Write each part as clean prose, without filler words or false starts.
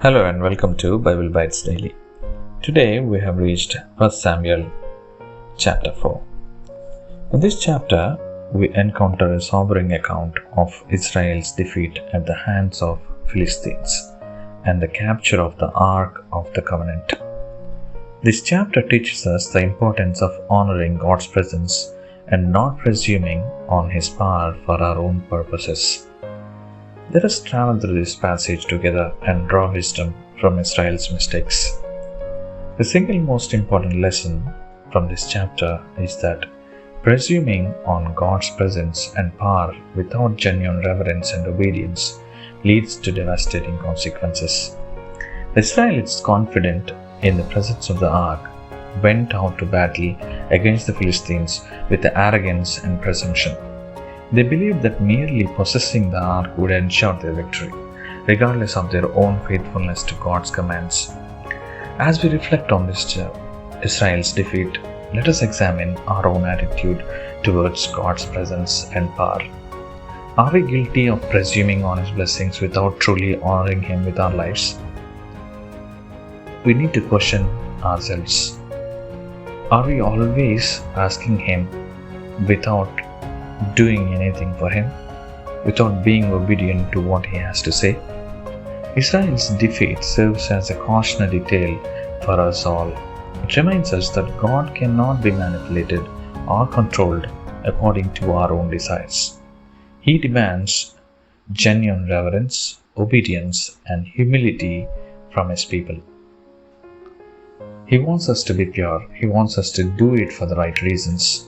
Hello and welcome to Bible Bites Daily. Today we have reached 1 Samuel chapter 4. In this chapter, we encounter a sobering account of Israel's defeat at the hands of Philistines and the capture of the Ark of the Covenant. This chapter teaches us the importance of honoring God's presence and not presuming on His power for our own purposes. Let us travel through this passage together and draw wisdom from Israel's mistakes. The single most important lesson from this chapter is that presuming on God's presence and power without genuine reverence and obedience leads to devastating consequences. The Israelites, confident in the presence of the ark, went out to battle against the Philistines with arrogance and presumption. They believed that merely possessing the ark would ensure their victory, regardless of their own faithfulness to God's commands. As we reflect on this Israel's defeat, let us examine our own attitude towards God's presence and power. Are we guilty of presuming on His blessings without truly honoring Him with our lives? We need to question ourselves. Are we always asking Him without doing anything for Him, without being obedient to what He has to say? Israel's defeat serves as a cautionary tale for us all. It reminds us that God cannot be manipulated or controlled according to our own desires. He demands genuine reverence, obedience, and humility from His people. He wants us to be pure. He wants us to do it for the right reasons.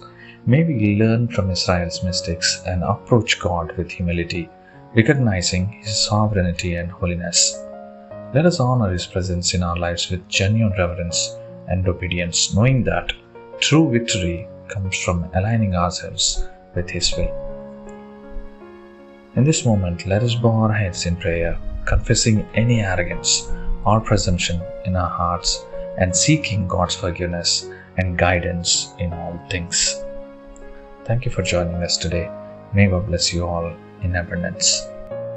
May we learn from Israel's mistakes and approach God with humility, recognizing His sovereignty and holiness. Let us honor His presence in our lives with genuine reverence and obedience, knowing that true victory comes from aligning ourselves with His will. In this moment, let us bow our heads in prayer, confessing any arrogance or presumption in our hearts and seeking God's forgiveness and guidance in all things. Thank you for joining us today. May God bless you all in abundance.